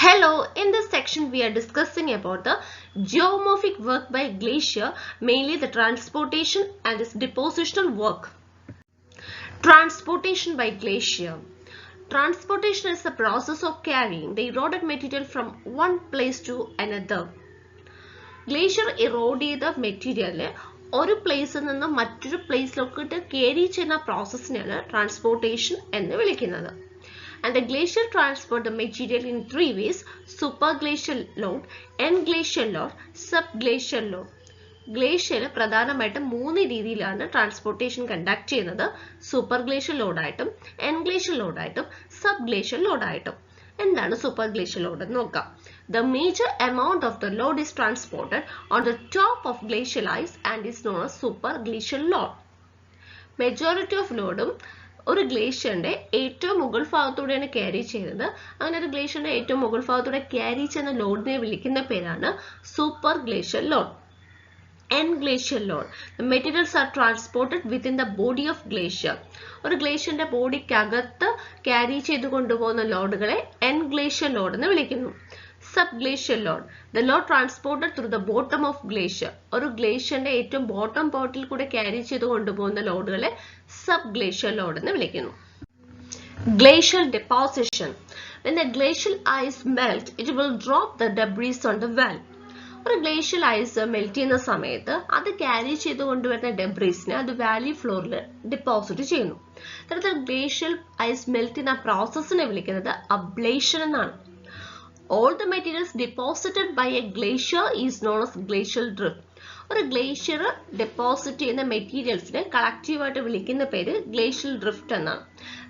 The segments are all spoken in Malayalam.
Hello, in this section we are discussing about the geomorphic work by glacier, mainly the transportation and its depositional work. Transportation by glacier. Transportation is the process of carrying the eroded material from one place to another. Glacier erode ചെയ്ത മെറ്റീരിയലിനെ ഒരു പ്ലേസിൽ നിന്ന് മറ്റൊരു പ്ലേസിലോട്ട് ക്യാരി ചെയ്യുന്ന പ്രോസസ്സിനെയാണ് ട്രാൻസ്പോർട്ടേഷൻ എന്ന് വിളിക്കുന്നത്. And the glacier transport the material in three ways: superglacial load, englacial load, subglacial load. Glacier പ്രധാനമായിട്ടും മൂന്ന് രീതിയിലാണ് ട്രാൻസ്പോർട്ടേഷൻ കണ്ടക്ട് ചെയ്യുന്നത്: സൂപ്പർഗ്ലേഷ്യൽ ലോഡായിട്ടും, എൻഗ്ലേഷ്യൽ ലോഡായിട്ടും, സബ്ഗ്ലേഷ്യൽ ലോഡായിട്ടും. എന്താണ് സൂപ്പർഗ്ലേഷ്യൽ ലോഡ് എന്ന് നോക്കാം. The major amount of the load is transported on the top of glacial ice and is known as superglacial load. Majority of ലോഡും ഒരു ഗ്ലേഷ്യറിന്റെ ഏറ്റവും മുകൾ ഭാഗത്തൂടെയാണ് ക്യാരി ചെയ്യുന്നത്. അങ്ങനെ ഒരു ഗ്ലേഷ്യറിന്റെ ഏറ്റവും മുകൾ ഭാഗത്തൂടെ ക്യാരി ചെയ്യുന്ന ലോഡിനെ വിളിക്കുന്ന പേരാണ് super glacial load. Englacial load. The materials are transported within the body of glacier. ഒരു ഗ്ലേഷ്യറിന്റെ ബോഡിക്കകത്ത് ക്യാരി ചെയ്ത് കൊണ്ടുപോകുന്ന ലോഡുകളെ എൻഗ്ലേഷ്യൽ ലോഡ് എന്ന് വിളിക്കുന്നു. Subglacial load. The load transported through the bottom of glacier. ഒരു ഗ്ലേഷ്യറിന്റെ ഏറ്റവും ബോട്ടം പോർട്ടിൽ കൂടെ ക്യാരി ചെയ്ത് കൊണ്ടുപോകുന്ന ലോഡുകളെ സബ്ഗ്ലേഷ്യൽ ലോഡ് എന്ന് വിളിക്കുന്നു. Glacial deposition. When the glacial ice melts, it will drop the debris on the wall. ഒരു ഗ്ലേഷ്യൽ ഐസ് മെൽറ്റ് ചെയ്യുന്ന സമയത്ത് അത് ക്യാരി ചെയ്ത് കൊണ്ടുവരുന്ന ഡെബ്രീസിനെ അത് വാലി ഫ്ലോറിൽ ഡെപ്പോസിറ്റ് ചെയ്യുന്നു. ഇത്തരത്തിൽ ഗ്ലേഷ്യൽ ഐസ് മെൽറ്റ് ചെയ്യുന്ന പ്രോസസ്സിനെ വിളിക്കുന്നത് അബ്ലേഷൻ എന്നാണ്. All the materials deposited by a glacier is known as glacial drift. ഒരു ഗ്ലേഷ്യർ ഡെപ്പോസിറ്റ് ചെയ്യുന്ന മെറ്റീരിയൽസിനെ കളക്റ്റീവായിട്ട് വിളിക്കുന്ന പേര് ഗ്ലേഷ്യൽ ഡ്രിഫ്റ്റ് എന്നാണ്.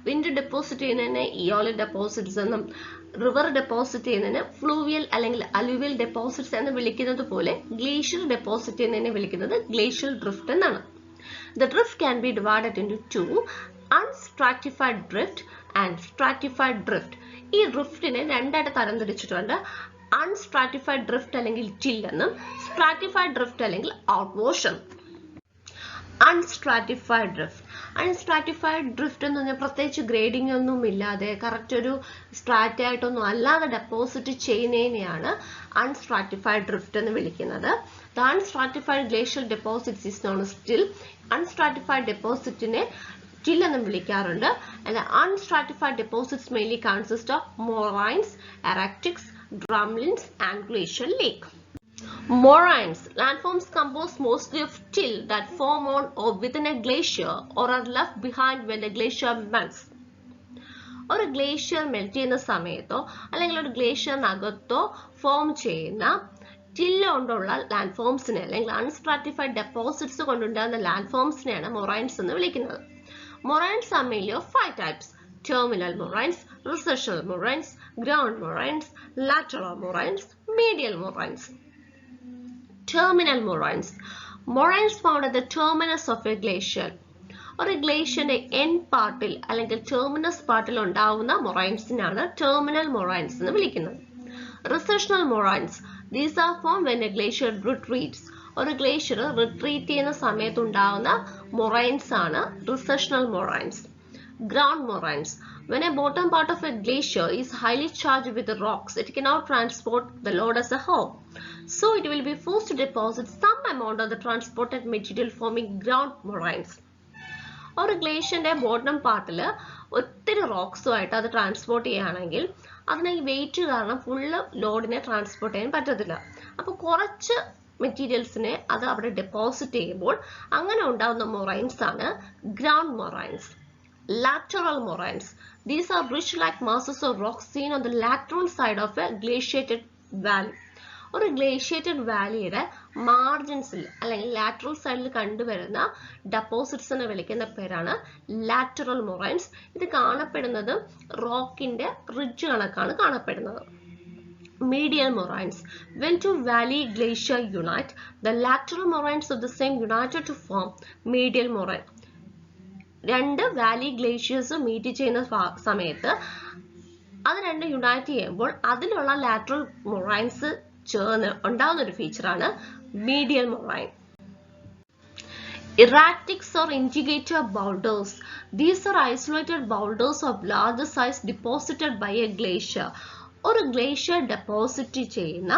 വിൻഡ് ഡെപ്പോസിറ്റ് ചെയ്യുന്നതിന് ഇയോളിക് ഡെപ്പോസിറ്റ്സ് എന്നും, റിവർ ഡെപ്പോസിറ്റ് ചെയ്യുന്നതിന് ഫ്ലൂവിയൽ അല്ലെങ്കിൽ അലുവിയൽ ഡെപ്പോസിറ്റ്സ് എന്ന് വിളിക്കുന്നത് പോലെ ഗ്ലേഷ്യർ ഡെപ്പോസിറ്റ് ചെയ്യുന്നതിനെ വിളിക്കുന്നത് ഗ്ലേഷ്യൽ ഡ്രിഫ്റ്റ് എന്നാണ്. The drift can be divided into two: unstratified drift and stratified drift. ഈ ഡ്രിഫ്റ്റിനെ രണ്ടായിട്ട് തരംതിരിച്ചിട്ടുണ്ട്. അൺസ്ട്രാറ്റിഫൈഡ് ഡ്രിഫ്റ്റ് അല്ലെങ്കിൽ ചിൽ എന്നും, സ്ട്രാറ്റിഫൈഡ് ഡ്രിഫ്റ്റ് അല്ലെങ്കിൽ ഔട്ട്വാഷ് എന്നും. Unstratified drift. അൺസ്ട്രാറ്റിഫൈഡ് ഡ്രിഫ്റ്റ് എന്ന് പറഞ്ഞാൽ പ്രത്യേകിച്ച് ഗ്രേഡിംഗ് ഒന്നും ഇല്ലാതെ കറക്റ്റ് ഒരു സ്ട്രാറ്റ ആയിട്ടൊന്നും അല്ലാതെ ഡെപ്പോസിറ്റ് ചെയ്യുന്നതിനെയാണ് അൺസ്ട്രാറ്റിഫൈഡ് ഡ്രിഫ്റ്റ് എന്ന് വിളിക്കുന്നത്. The unstratified glacial deposits is known as till. Unstratified depositനെ till എന്നും വിളിക്കാറുണ്ട്. And the unstratified deposits mainly consist of moraines, erratics, drumlins and glacial lake. Moraines. Landforms composed mostly of till that form on or within a glacier or are left behind when the glacier melts. ഒരു ഗ്ലേഷ്യർ മെൽറ്റ് ചെയ്യുന്ന സമയത്തോ അല്ലെങ്കിൽ ഒരു ഗ്ലേഷ്യറിനകത്തോ ഫോം ചെയ്യുന്ന ടില്ല് കൊണ്ടുള്ള ലാൻഡ് ഫോംസിനെ അല്ലെങ്കിൽ അൺസ്ട്രാറ്റിഫൈഡ് ഡെപ്പോസിറ്റ്സ് കൊണ്ടുണ്ടാകുന്ന ലാൻഡ് ഫോംസിനെയാണ് മൊറൈൻസ് എന്ന് വിളിക്കുന്നത്. Moraines are mainly of five types: terminal moraines, recessional moraines, ground moraines, lateral moraines, medial moraines. Terminal moraines. Moraines found at the terminus of a glacier. ഒരു ഗ്ലേഷ്യറിന്റെ എൻഡ് പാർട്ടിൽ അല്ലെങ്കിൽ ടെർമിനസ് പാർട്ടിൽ ഉണ്ടാവുന്ന മൊറൈൻസിനാണ് ടെർമിനൽ മൊറൈൻസ് എന്ന് വിളിക്കുന്നത്. Recessional moraines. These are formed when a glacier retreats. ഒരു ഗ്ലേഷ്യർ റിട്രീറ്റ് ചെയ്യുന്ന സമയത്ത് ഉണ്ടാവുന്ന മൊറൈൻസ് ആണ് recessional moraines. Ground moraines. When a bottom part of a glacier is highly charged with rocks, it cannot transport the load as a whole. So it will be forced to deposit some amount of the transported material, forming ground moraines. ഒരു ഗ്ലേഷ്യറിന്റെ ബോട്ടം പാർട്ടിൽ ഒത്തിരി റോക്സുമായിട്ട് അത് ട്രാൻസ്പോർട്ട് ചെയ്യുകയാണെങ്കിൽ അതിന് ഈ വെയിറ്റ് കാരണം ഫുള്ള് ലോഡിനെ ട്രാൻസ്പോർട്ട് ചെയ്യാൻ പറ്റത്തില്ല. അപ്പോൾ കുറച്ച് മെറ്റീരിയൽസിനെ അത് അവിടെ ഡെപ്പോസിറ്റ് ചെയ്യുമ്പോൾ അങ്ങനെ ഉണ്ടാകുന്ന മൊറൈൻസ് ആണ് ground moraines. Lateral moraines. These are bridge-like masses of rock seen on the lateral side of a glaciated valley. ഒരു ഗ്ലേഷ്യേറ്റഡ് വാലിയുടെ മാർജിൻസിൽ അല്ലെങ്കിൽ ലാറ്ററൽ സൈഡിൽ കണ്ടുവരുന്ന ഡെപ്പോസിറ്റ്സിനെ വിളിക്കുന്ന പേരാണ് ലാറ്ററൽ മൊറൈൻസ്. ഇത് കാണപ്പെടുന്നത് റോക്കിന്റെ റിഡ്ജ് കണക്കാണ് കാണപ്പെടുന്നത്. Medial moraines. When two valley glacier unite, the lateral moraines of the same united to form medial moraine. രണ്ട് വാലി ഗ്ലേഷ്യേഴ്സ് മീറ്റ് ചെയ്യുന്ന സമയത്ത് അത് രണ്ട് യുണൈറ്റ് ചെയ്യുമ്പോൾ അതിലുള്ള ലാറ്ററൽ മൊറൈൻസ് ചേർന്ന് ഉണ്ടാകുന്ന ഒരു ഫീച്ചറാണ് മീഡിയൽ moraine. Erratics or indicator boulders. These are isolated boulders of larger size deposited by a glacier. ഒരു ഗ്ലേഷ്യർ ഡെപ്പോസിറ്റ് ചെയ്യുന്ന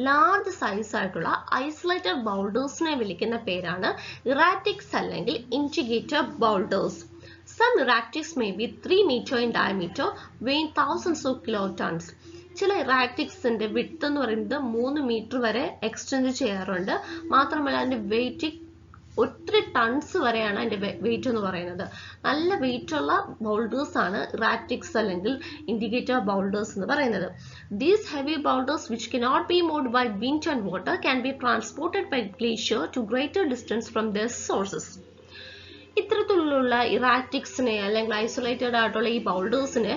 ലാർജ് സൈസ് ആയിട്ടുള്ള ഐസൊലേറ്റഡ് ബൗൾഡേഴ്സിനെ വിളിക്കുന്ന പേരാണ് ഇറാറ്റിക്സ് അല്ലെങ്കിൽ ഇൻറ്റിഗ്രേറ്റർ boulders. Some erratics may be 3 meter in diameter, weighing thousands of kilotons. ചില ഇറാറ്റിക്സിന്റെ വിഡ്ത്ത് എന്ന് പറയുന്നത് 3 മീറ്റർ വരെ എക്സ്റ്റെൻഡ് ചെയ്യാറുണ്ട്. മാത്രമല്ല അതിന്റെ വെയിറ്റ് ഒത്തിരി ടൺസ് വരെയാണ് അതിന്റെ വെയിറ്റ് എന്ന് പറയുന്നത്. നല്ല വെയിറ്റ് ഉള്ള ബൗൾഡേഴ്സ് ആണ് ഇറാറ്റിക്സ് അല്ലെങ്കിൽ ഇൻഡിക്കേറ്റർ ബൗൾഡേഴ്സ് എന്ന് പറയുന്നത്. These heavy boulders which cannot be moved by wind and water can be transported by glacier to greater distance from their sources. ഇത്തരത്തിലുള്ള ഇറാറ്റിക്സിനെ അല്ലെങ്കിൽ ഐസൊലേറ്റഡ് ആയിട്ടുള്ള ഈ ബൗൾഡേഴ്സിനെ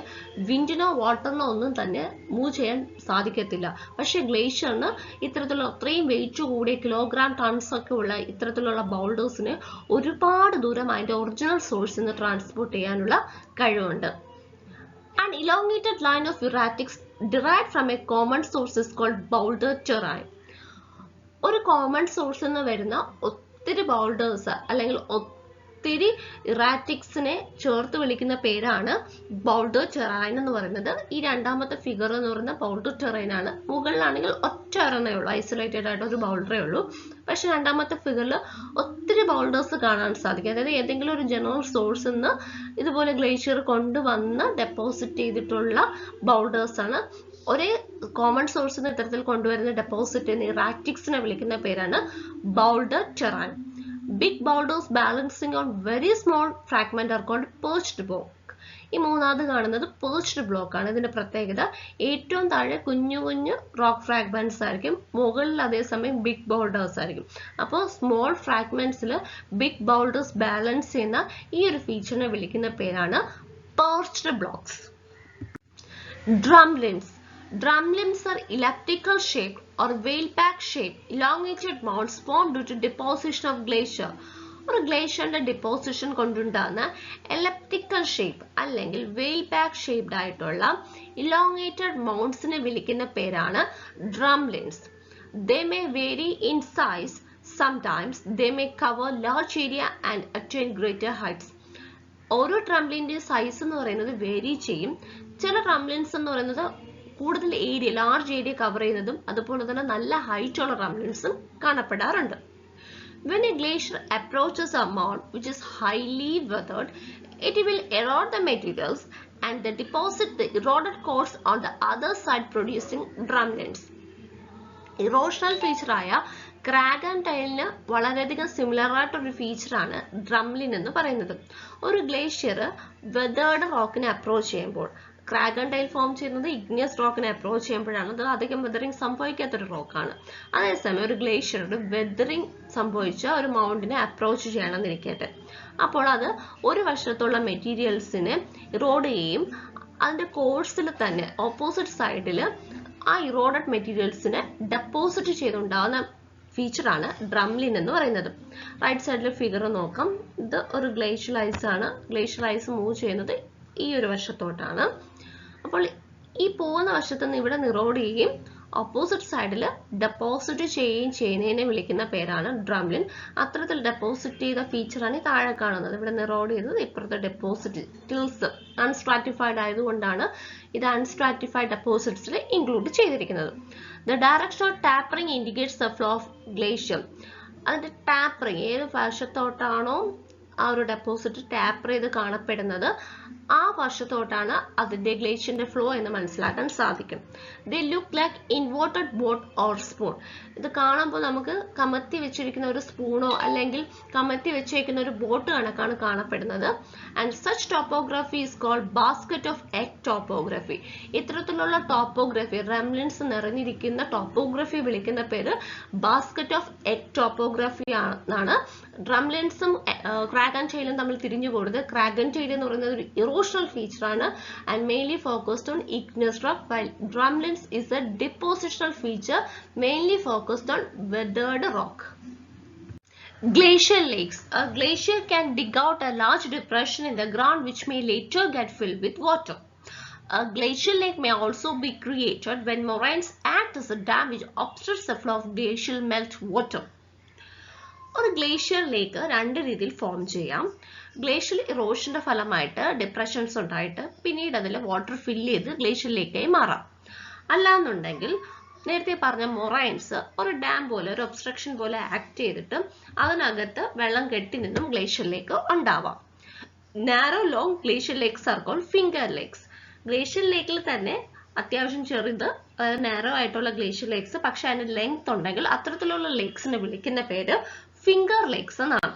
വിൻഡിനോ വാട്ടറിനോ ഒന്നും തന്നെ മൂവ് ചെയ്യാൻ സാധിക്കത്തില്ല. പക്ഷെ ഗ്ലേഷ്യറിന് ഇത്തരത്തിലുള്ള അത്രയും വെയിറ്റ് കൂടിയ കിലോഗ്രാം ടൺസ് ഒക്കെ ഉള്ള ഇത്തരത്തിലുള്ള ബൗൾഡേഴ്സിനെ ഒരുപാട് ദൂരം അതിന്റെ ഒറിജിനൽ സോഴ്സിൽ നിന്ന് ട്രാൻസ്പോർട്ട് ചെയ്യാനുള്ള കഴിവുണ്ട്. An elongated line of erratics derived from a common source is called boulder terrain. ഒരു കോമൺ സോഴ്സിൽ നിന്ന് വരുന്ന ഒത്തിരി ബൗൾഡേഴ്സ് അല്ലെങ്കിൽ ഒത്തിരി ഇറാറ്റിക്സിനെ ചേർത്ത് വിളിക്കുന്ന പേരാണ് ബൗൾഡർ ടെറൈൻ എന്ന് പറയുന്നത്. ഈ രണ്ടാമത്തെ ഫിഗർ എന്ന് പറയുന്ന ബൗൾഡർ ടെറൈൻ ആണ്. മുകളിലാണെങ്കിൽ ഒറ്റ ഒരെണ്ണേ ഉള്ളൂ, ഐസൊലേറ്റഡ് ആയിട്ട് ഒരു ബൗൾഡറേ ഉള്ളൂ. പക്ഷെ രണ്ടാമത്തെ ഫിഗറിൽ ഒത്തിരി ബൗൾഡേഴ്സ് കാണാൻ സാധിക്കും. അതായത് ഏതെങ്കിലും ഒരു ജനറൽ സോഴ്സിൽ നിന്ന് ഇതുപോലെ ഗ്ലേഷ്യർ കൊണ്ടുവന്ന് ഡെപ്പോസിറ്റ് ചെയ്തിട്ടുള്ള ബൗൾഡേഴ്സ് ആണ്. ഒരേ കോമൺ സോഴ്സിൽ നിന്ന് ഇത്തരത്തിൽ കൊണ്ടുവരുന്ന ഡെപ്പോസിറ്റ് ചെയ്യുന്ന ഇറാറ്റിക്സിനെ വിളിക്കുന്ന പേരാണ് boulder terrain. Big boulders balancing on very small fragment are called perched block. ഈ മൂന്നാമത് കാണുന്നത് perched block ആണ്. ഇതിന്റെ പ്രത്യേകത ഏറ്റവും താഴെ കുഞ്ഞു കുഞ്ഞു റോക്ക് ഫ്രാഗ്മെന്റ്സ് ആയിരിക്കും, മുകളിൽ അതേസമയം ബിഗ് ബൗൾഡേഴ്സ് ആയിരിക്കും. അപ്പോൾ സ്മോൾ ഫ്രാഗ്മെന്റ്സിൽ ബിഗ് ബൗൾഡേഴ്സ് ബാലൻസ് ചെയ്യുന്ന ഈ ഒരു ഫീച്ചറിനെ വിളിക്കുന്ന പേരാണ് perched blocks. Drumlins. Drumlins are elliptical shaped or whale-back shaped elongated mounds formed due to deposition of glacier. ഒരു ഗ്ലേഷ്യറിന്റെ ഡിപ്പോസിഷൻ കൊണ്ടുണ്ടാകുന്ന എലപ്റ്റിക്കൽ ഷേപ്പ് അല്ലെങ്കിൽ വെയിൽ ബാക്ക് ഷേപ്ഡ് ആയിട്ടുള്ള ഇലോങ്ങേറ്റഡ് മൗണ്ട്സിനെ വിളിക്കുന്ന പേരാണ് ഡ്രംലിൻസ്. They may vary in size. Sometimes they may cover large area and attain greater heights. ഓരോ ഡ്രംലിന്റെ സൈസ് എന്ന് പറയുന്നത് വേരി ചെയ്യും. ചില ഡ്രംലിൻസ് എന്ന് പറയുന്നത് കൂടുതൽ ഏരിയ, ലാർജ് ഏരിയ കവർ ചെയ്യുന്നതും അതുപോലെ തന്നെ നല്ല ഹൈറ്റ് ഉള്ള ഡ്രംലിൻസും കാണപ്പെടാറുണ്ട്. When a glacier approaches a mound which is highly weathered, it will erode the materials and they deposit the eroded cores on the other side, producing drumlins. Erosional ഫീച്ചറായ ക്രാഗ് ആൻഡ് ടൈലിന് വളരെയധികം സിമിലർ ആയിട്ടൊരു ഫീച്ചറാണ് ഡ്രംലിൻ എന്ന് പറയുന്നത്. ഒരു ഗ്ലേഷ്യർ വെതേർഡ് റോക്കിനെ അപ്രോച്ച് ചെയ്യുമ്പോൾ, ക്രാഗ് ആൻഡ് ടൈൽ ഫോം ചെയ്യുന്നത് ഇഗ്നിയസ് റോക്കിനെ അപ്രോച്ച് ചെയ്യുമ്പോഴാണ്. അത് അധികം വെതറിങ് സംഭവിക്കാത്തൊരു റോക്കാണ്. അതേസമയം ഒരു ഗ്ലേഷ്യറുടെ വെതറിങ് സംഭവിച്ച ഒരു മൗണ്ടിനെ അപ്രോച്ച് ചെയ്യണമെന്നിരിക്കട്ടെ, അപ്പോൾ അത് ഒരു വശത്തുള്ള മെറ്റീരിയൽസിനെ ഇറോഡ് ചെയ്യും. അതിന്റെ കോഴ്സിൽ തന്നെ ഓപ്പോസിറ്റ് സൈഡിൽ ആ ഇറോഡഡ് മെറ്റീരിയൽസിനെ ഡെപ്പോസിറ്റ് ചെയ്തുണ്ടാകുന്ന ഫീച്ചറാണ് ഡ്രംലിൻ എന്ന് പറയുന്നത്. റൈറ്റ് സൈഡിലെ ഫിഗർ നോക്കാം. ഇത് ഒരു ഗ്ലേഷ്യർ ഐസ് ആണ്. ഗ്ലേഷ്യർ ഐസ് മൂവ് ചെയ്യുന്നത് ഈ ഒരു വശത്തോട്ടാണ്. അപ്പോൾ ഈ പോകുന്ന വശത്ത് നിന്ന് ഇവിടെ ഇറോഡ് ചെയ്യുകയും ഓപ്പോസിറ്റ് സൈഡിൽ ഡെപ്പോസിറ്റ് ചെയ്യുന്നതിനെ വിളിക്കുന്ന പേരാണ് ഡ്രംലിൻ. അത്തരത്തിൽ ഡെപ്പോസിറ്റ് ചെയ്ത ഫീച്ചറാണ് ഈ താഴെ കാണുന്നത്. ഇവിടെ ഇറോഡ് ചെയ്തത് ഇപ്പുറത്തെ ഡെപ്പോസിറ്റ് ടിൽസ് അൺസ്ട്രാറ്റിഫൈഡ് ആയതുകൊണ്ടാണ് ഇത് അൺസ്ട്രാറ്റിഫൈഡ് ഡെപ്പോസിറ്റ്സിൽ ഇൻക്ലൂഡ് ചെയ്തിരിക്കുന്നത്. The direction of tapering indicates the flow of glacier. അതിന്റെ ടാപ്പറിങ് ഏത് വശത്തോട്ടാണോ ആ ഒരു ഡെപ്പോസിറ്റ് ടാപ്പർ ചെയ്ത് കാണപ്പെടുന്നത് ആ വശത്തോട്ടാണ് അതിന്റെ ഗ്ലേഷ്യറിന്റെ ഫ്ലോ എന്ന് മനസ്സിലാക്കാൻ സാധിക്കും. They look like inverted boat or spoon. ഇത് കാണുമ്പോൾ നമുക്ക് കമത്തി വെച്ചിരിക്കുന്ന ഒരു സ്പൂണോ അല്ലെങ്കിൽ കമത്തി വെച്ചിരിക്കുന്ന ഒരു ബോട്ട് കണക്കാണ് കാണപ്പെടുന്നത്. And such topography is called basket of egg topography. ഇത്തരത്തിലുള്ള ടോപ്പോഗ്രഫി, റംലിൻസ് നിറഞ്ഞിരിക്കുന്ന ടോപ്പോഗ്രഫി വിളിക്കുന്ന പേര് ബാസ്കറ്റ് ഓഫ് എഗ് ടോപ്പോഗ്രഫി ആണ്. ഡ്രംലിൻസും ക്രാഗ് ആൻഡ് ടൈലും തമ്മിൽ തിരിഞ്ഞു പോകരുത്. ക്രാഗ് ആൻഡ് ടൈൽ എന്ന് പറയുന്നത് ഒരു ഇറോഷണൽ ഫീച്ചർ ആണ് and mainly focused on igneous rock, while drumlins is a depositional feature mainly focused on weathered rock. Glacial lakes. A glacier can dig out a large depression in the ground which may later get filled with water. A glacial lake may also be created when moraines act as a dam which obstructs the flow of glacial melt water. ഒരു ഗ്ലേഷ്യർ ലേക്ക് രണ്ട് രീതിയിൽ ഫോം ചെയ്യാം. ഗ്ലേഷ്യൽ ഇറോഷന്റെ ഫലമായിട്ട് ഡിപ്രഷൻസ് ഉണ്ടായിട്ട് പിന്നീട് അതിൽ വാട്ടർ ഫില്ല് ചെയ്ത് ഗ്ലേഷ്യർ ലേക്കായി മാറാം. അല്ലാന്നുണ്ടെങ്കിൽ നേരത്തെ പറഞ്ഞ മൊറൈൻസ് ഒരു ഡാം പോലെ ഒരു ഒബ്സ്ട്രക്ഷൻ പോലെ ആക്ട് ചെയ്തിട്ട് അതിനകത്ത് വെള്ളം കെട്ടി നിന്നും ഗ്ലേഷ്യർ ലേക്ക് ഉണ്ടാവാം. Narrow long glacier lakes are called finger lakes. Glacier ലേക്കിൽ തന്നെ അത്യാവശ്യം ചെറുത് നാരോ ആയിട്ടുള്ള ഗ്ലേഷ്യർ ലേക്സ്, പക്ഷെ അതിന് ലെങ്ത് ഉണ്ടെങ്കിൽ അത്തരത്തിലുള്ള ലേക്സിനെ വിളിക്കുന്ന പേര് ഫിംഗർ ലേക്സ് എന്നാണ്.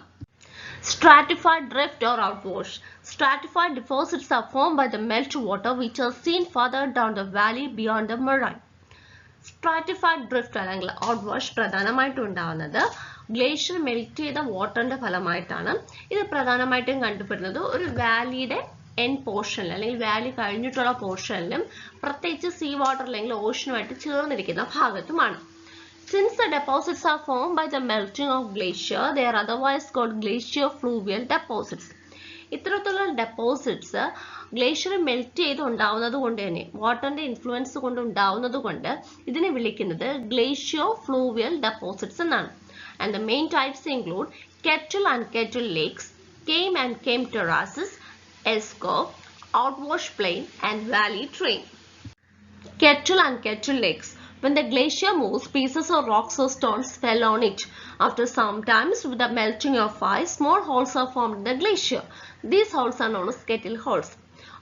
Stratified drift or outwash. Stratified deposits are formed by the melted water which are seen further down the valley beyond the moraine. Stratified drift അല്ലെങ്കിൽ ഔട്ട്വാഷ് പ്രധാനമായിട്ടും ഉണ്ടാവുന്നത് ഗ്ലേഷ്യർ മെൽറ്റ് ചെയ്ത വാട്ടറിന്റെ ഫലമായിട്ടാണ്. ഇത് പ്രധാനമായിട്ടും കണ്ടുപെടുന്നത് ഒരു വാലിയുടെ എൻ പോർഷനിൽ അല്ലെങ്കിൽ വാലി കഴിഞ്ഞിട്ടുള്ള പോർഷനിലും പ്രത്യേകിച്ച് സീ വാട്ടർ അല്ലെങ്കിൽ ഓഷനുമായിട്ട് ചേർന്നിരിക്കുന്ന ഭാഗത്തുമാണ്. Since the deposits are formed by the melting of glacier, they are otherwise called glacier fluvial deposits. ഇത്തരത്തിലുള്ള ഡെപ്പോസിറ്റ്സ് ഗ്ലേഷ്യർ മെൽറ്റ് ചെയ്ത് ഉണ്ടാവുന്നത് കൊണ്ട് തന്നെ വാട്ടറിന്റെ ഇൻഫ്ലുവൻസ് കൊണ്ട് ഉണ്ടാവുന്നത് കൊണ്ട് ഇതിനെ വിളിക്കുന്നത് ഗ്ലേഷ്യോ ഫ്ലൂവിയൽ ഡെപ്പോസിറ്റ്സ് എന്നാണ്. And the main types include kettle and kettle lakes, kame and kame terraces, eskers, outwash plain and valley train. Kettle and kettle lakes. When the glacier moves, pieces of rocks or stones fell on it. After some time, with the melting of ice, small holes are formed in the glacier. These holes are known as kettle holes.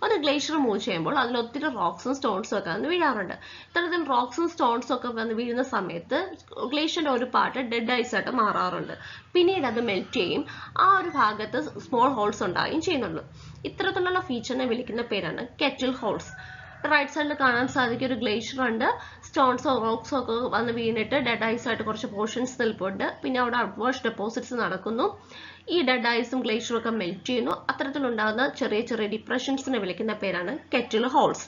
ഒരു ഗ്ലേഷ്യർ മൂവ് ചെയ്യുമ്പോൾ അതിൽ ഒത്തിരി റോക്സും സ്റ്റോൺസും ഒക്കെ വന്ന് വീഴാറുണ്ട്. ഇത്തരത്തിൽ റോക്സും സ്റ്റോൺസും ഒക്കെ വന്ന് വീഴുന്ന സമയത്ത് ഗ്ലേഷ്യറിന്റെ ഒരു പാർട്ട് ഡെഡ് ഐസ് ആയിട്ട് മാറാറുണ്ട്. പിന്നീട് അത് മെൽറ്റ് ചെയ്യും, ആ ഒരു ഭാഗത്ത് സ്മോൾ ഹോൾസ് ഉണ്ടാവുകയും ചെയ്യുന്നുള്ളൂ. ഇത്തരത്തിലുള്ള ഫീച്ചറിനെ വിളിക്കുന്ന പേരാണ് കെറ്റിൽ ഹോൾസ്. റൈറ്റ് സൈഡിൽ കാണാൻ സാധിക്കും ഒരു ഗ്ലേഷ്യർ ഉണ്ട്, സ്റ്റോൺസോ റോക്സോ ഒക്കെ വന്ന് വീണിട്ട് ഡെഡ് ഐസ് ആയിട്ട് കുറച്ച് പോർഷൻസ് നിൽപ്പുണ്ട്. പിന്നെ അവിടെ ഔട്ട്വാഷ് ഡെപ്പോസിറ്റ്സ് നടക്കുന്നു. ഈ ഡെഡ് ഐസും ഗ്ലേഷ്യറും ഒക്കെ മെൽറ്റ് ചെയ്യുന്നു. അത്തരത്തിലുണ്ടാകുന്ന ചെറിയ ചെറിയ ഡിപ്രഷൻസിനെ വിളിക്കുന്ന പേരാണ് kettle holes.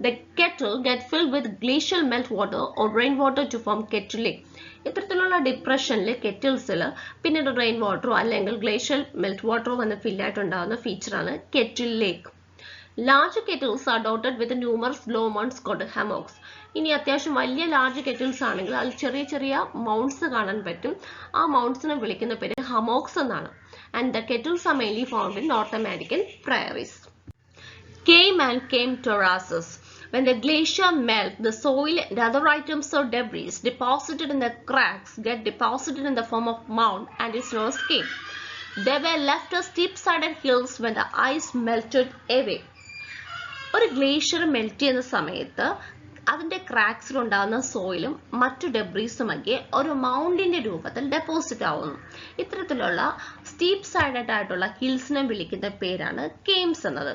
The kettle get filled with glacial melt water or rain water to form kettle lake. ഇത്തരത്തിലുള്ള ഡിപ്രഷനിൽ കെറ്റിൽസിൽ പിന്നീട് റെയിൻ വാട്ടറോ അല്ലെങ്കിൽ ഗ്ലേഷ്യൽ മെൽറ്റ് വാട്ടറോ വന്ന് ഫില്ലായിട്ടുണ്ടാകുന്ന ഫീച്ചറാണ് kettle lake. Large kettles are dotted with numerous low mounds called hammocks. ഇനി അത്യാവശ്യം വലിയ ലാർജ് കെറ്റിൽസ് ആണെങ്കിൽ അതിൽ ചെറിയ ചെറിയ മൗണ്ട്സ് കാണാൻ പറ്റും. ആ മൗണ്ട്സിനെ വിളിക്കുന്ന പേര് ഹമോക്സ് എന്നാണ്. And the kettles are mainly found in North American prairies. Came and came terraces. When the glacier melts, the soil and other items or debris deposited in the cracks get deposited in the form of mound and is known as came. They were left as steep-sided hills when the ice melted away. ഒരു ഗ്ലേഷ്യർ മെൽറ്റ് ചെയ്യുന്ന സമയത്ത് അതിന്റെ ക്രാക്സിൽ ഉണ്ടാകുന്ന സോയിലും മറ്റു ഡെബ്രീസുമൊക്കെ ഒരു മൗണ്ടിന്റെ രൂപത്തിൽ ഡെപ്പോസിറ്റ് ആവുന്നു. ഇത്തരത്തിലുള്ള സ്റ്റീപ്പ് സൈഡഡ് ആയിട്ടുള്ള ഹിൽസിനെ വിളിക്കുന്ന പേരാണ് കെയിംസ് എന്നത്.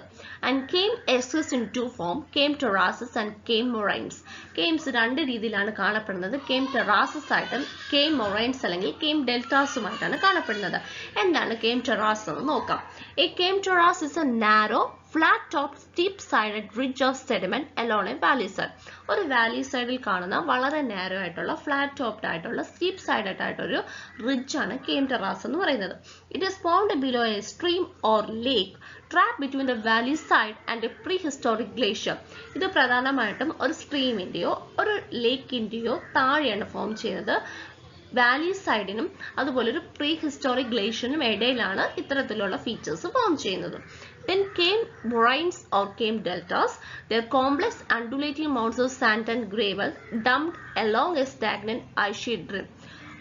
And kame exist in two form, kame terraces and kame moraines. Kames രണ്ട് രീതിയിലാണ് കാണപ്പെടുന്നത്. കെയിം ടെറാസസ് ആയിട്ടും കെയിം മൊറൈൻസ് അല്ലെങ്കിൽ കെയിം ഡെൽറ്റാസുമായിട്ടാണ് കാണപ്പെടുന്നത്. എന്താണ് കെയിം ടെറാസ് എന്ന് നോക്കാം. A kame terrace is a narrow flat top steep sided ridge of sediment along a valley side. ഒരു വാലി സൈഡിൽ കാണുന്ന വളരെ നാരോ ആയിട്ടുള്ള ഫ്ലാറ്റ് ടോപ്ഡ് ആയിട്ടുള്ള സ്റ്റീപ്പ് സൈഡഡ് ആയിട്ടൊരു റിഡ്ജ് ആണ് കെയിം ടെറാസ് എന്ന് പറയുന്നത്. It is found below A stream or lake trapped between the valley side and a prehistoric glacier. ഇത് പ്രധാനമായിട്ടും ഒരു സ്ട്രീമിന്റെയോ ഒരു ലേക്കിന്റെയോ താഴെയാണ് ഫോം ചെയ്യുന്നത്. വാലി സൈഡിനും അതുപോലെ ഒരു പ്രീ ഹിസ്റ്റോറിക് ഗ്ലേഷ്യറിനും ഇടയിലാണ് ഇത്തരത്തിലുള്ള ഫീച്ചേഴ്സ് ഫോം ചെയ്യുന്നത്. Then came moraines or came deltas. They are complex undulating mounds of sand and gravel dumped along a stagnant ice sheet rim.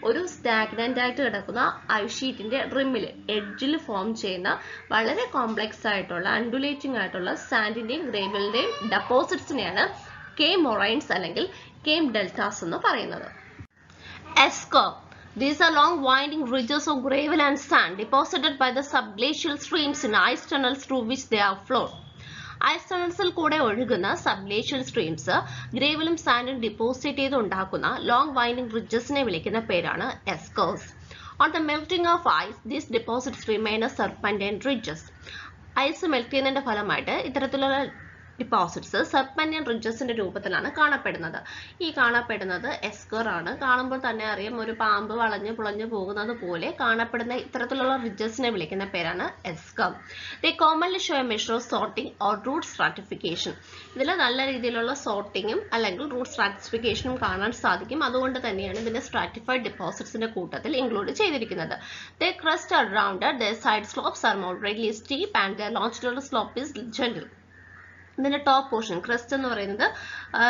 ഒരു സ്റ്റാഗ്നന്റ് ആയിട്ട് കിടക്കുന്ന ഐസ് ഷീറ്റിന്റെ റിമ്മിൽ എഡ്ജിൽ ഫോം ചെയ്യുന്ന വളരെ കോംപ്ലക്സ് ആയിട്ടുള്ള അണ്ടുലേറ്റിംഗ് ആയിട്ടുള്ള സാൻഡിന്റെയും ഗ്രേവലിന്റെയും ഡെപ്പോസിറ്റ്സിനെയാണ് കെയിം മൊറൈൻസ് അല്ലെങ്കിൽ കെയിം ഡെൽറ്റാസ് എന്ന് പറയുന്നത്. എസ്കോ. These are long winding ridges of gravel and sand deposited by the subglacial streams in ice tunnels through which they have flowed. Ice ടണൽസിൽ കൂടെ ഒഴുകുന്ന സബ്ഗ്ലേഷ്യൽ സ്ട്രീംസ് ഗ്രേവലും സാൻഡും ഡിപ്പോസിറ്റ് ചെയ്ത് ഉണ്ടാക്കുന്ന ലോങ് വൈൻഡിംഗ് റിഡ്ജസിനെ വിളിക്കുന്ന പേരാണ് എസ്കോസ്. On the melting of ice, these deposits remain as serpentine ridges. Ice melt ചെയ്യുന്നതിന്റെ ഫലമായിട്ട് ഇത്തരത്തിലുള്ള ഡിപ്പോസിറ്റ്സ് സർപ്പന്റിയൻ റിഡ്ജസിന്റെ രൂപത്തിലാണ് കാണപ്പെടുന്നത്. ഈ കാണപ്പെടുന്നത് എസ്കർ ആണ്. കാണുമ്പോൾ തന്നെ അറിയാം ഒരു പാമ്പ് വളഞ്ഞു പുളഞ്ഞു പോകുന്നത് പോലെ കാണപ്പെടുന്ന ഇത്തരത്തിലുള്ള റിഡ്ജസിനെ വിളിക്കുന്ന പേരാണ് എസ്കർ. They commonly show a measure of sorting or root stratification. ഇതിൽ നല്ല രീതിയിലുള്ള സോർട്ടിങ്ങും അല്ലെങ്കിൽ റൂട്ട് സ്ട്രാറ്റിഫിക്കേഷനും കാണാൻ സാധിക്കും. അതുകൊണ്ട് തന്നെയാണ് ഇതിന്റെ സ്ട്രാറ്റിഫൈഡ് ഡിപ്പോസിറ്റ്സിന്റെ കൂട്ടത്തിൽ ഇൻക്ലൂഡ് ചെയ്തിരിക്കുന്നത്. Their crust are rounded, their side slopes are moderately steep and their longitudinal slope is gentle. ഇതിന്റെ ടോപ്പ് പോർഷൻ ക്രസ്റ്റ് എന്ന് പറയുന്നത്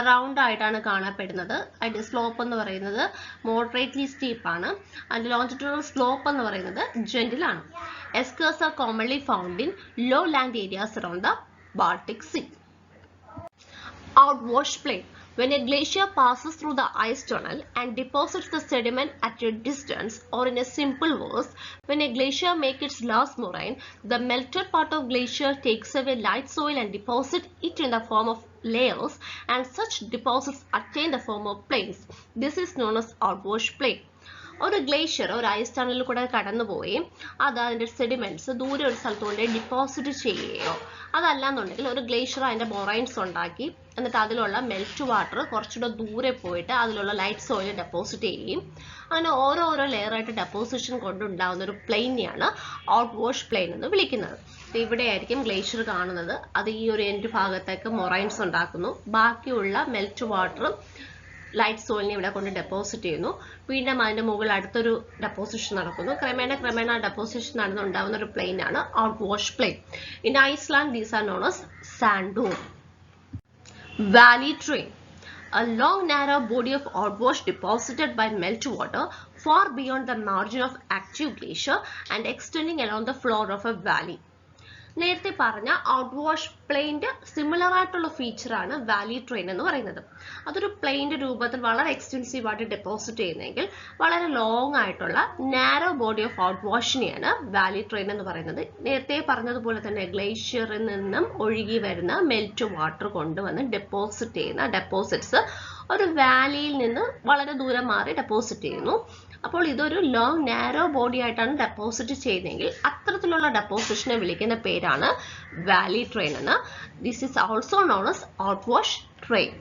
റൗണ്ട് ആയിട്ടാണ് കാണപ്പെടുന്നത്. അതിന്റെ സ്ലോപ്പ് എന്ന് പറയുന്നത് മോഡറേറ്റ്ലി സ്റ്റീപ്പ് ആണ്. അതിന്റെ ലോഞ്ചിറ്റ്യൂഡൽ സ്ലോപ്പ് എന്ന് പറയുന്നത് ജെന്റിൽ ആണ്. Eskers are commonly found in lowland areas around the Baltic sea. Outwash plain. When a glacier passes through the ice tunnel and deposits the sediment at a distance, or in a simple verse, when a glacier makes its last moraine, the melted part of glacier takes away light soil and deposits it in the form of layers, and such deposits attain the form of plains. This is known as outwash plain. ഒരു ഗ്ലേഷ്യർ ഒരു ഐസ് ടണലിൽ കൂടെ കടന്നുപോയി അത് അതിൻ്റെ സെഡിമെന്റ്സ് ദൂരെ ഒരു സ്ഥലത്ത് കൊണ്ട് ഡിപ്പോസിറ്റ് ചെയ്യുകയോ അതല്ലാന്നുണ്ടെങ്കിൽ ഒരു ഗ്ലേഷ്യർ അതിൻ്റെ മൊറൈൻസ് ഉണ്ടാക്കി എന്നിട്ട് അതിലുള്ള മെൽറ്റ് വാട്ടർ കുറച്ചുകൂടെ ദൂരെ പോയിട്ട് അതിലുള്ള ലൈറ്റ് സോയിൽ ഡെപ്പോസിറ്റ് ചെയ്യുകയും അങ്ങനെ ഓരോരോ ലെയറായിട്ട് ഡെപ്പോസിഷൻ കൊണ്ടുണ്ടാകുന്ന ഒരു പ്ലെയിനെയാണ് ഔട്ട് വാഷ് പ്ലെയിൻ എന്ന് വിളിക്കുന്നത്. ഇവിടെയായിരിക്കും ഗ്ലേഷ്യർ കാണുന്നത്. അത് ഈ ഒരു എൻഡ് ഭാഗത്തേക്ക് മൊറൈൻസ് ഉണ്ടാക്കുന്നു. ബാക്കിയുള്ള മെൽറ്റ് വാട്ടർ ലൈറ്റ് സോയിലിനെ ഇവിടെ കൊണ്ട് ഡെപ്പോസിറ്റ് ചെയ്യുന്നു. വീണ്ടും അതിന്റെ മുകളിൽ അടുത്തൊരു ഡെപ്പോസിഷൻ നടക്കുന്നു. ക്രമേണ ഡെപ്പോസിഷൻ നടന്നുണ്ടാവുന്ന ഒരു പ്ലെയിൻ ആണ് outwash plain. In Iceland these are known as sand dune. Valley train. A long narrow body of outwash deposited by meltwater far beyond the margin of active glacier and extending along the floor of a valley. നേരത്തെ പറഞ്ഞ ഔട്ട് വാഷ് പ്ലെയിൻ്റെ സിമിലർ ആയിട്ടുള്ള ഫീച്ചറാണ് വാലി ട്രെയിൻ എന്ന് പറയുന്നത്. അതൊരു പ്ലെയിൻ്റെ രൂപത്തിൽ വളരെ എക്സ്റ്റെൻസീവ് ആയിട്ട് ഡെപ്പോസിറ്റ് ചെയ്യുന്നെങ്കിൽ വളരെ ലോങ് ആയിട്ടുള്ള നാരോ ബോഡി ഓഫ് ഔട്ട് വാഷിനെയാണ് വാലി ട്രെയിൻ എന്ന് പറയുന്നത്. നേരത്തെ പറഞ്ഞതുപോലെ തന്നെ ഗ്ലേഷ്യറിൽ നിന്നും ഒഴുകി വരുന്ന മെൽറ്റ് വാട്ടർ കൊണ്ടുവന്ന് ഡെപ്പോസിറ്റ് ചെയ്യുന്ന ഡെപ്പോസിറ്റ്സ് ഒരു വാലിയിൽ നിന്ന് വളരെ ദൂരം മാറി ഡെപ്പോസിറ്റ് ചെയ്യുന്നു. അപ്പോൾ ഇതൊരു ലോങ് നാരോ ബോഡി ആയിട്ടാണ് ഡെപ്പോസിറ്റ് ചെയ്യുന്നതെങ്കിൽ അത്തരത്തിലുള്ള ഡെപ്പോസിഷനെ വിളിക്കുന്ന പേരാണ് വാലി ട്രെയിൻ എന്ന്. This is also known as out wash train.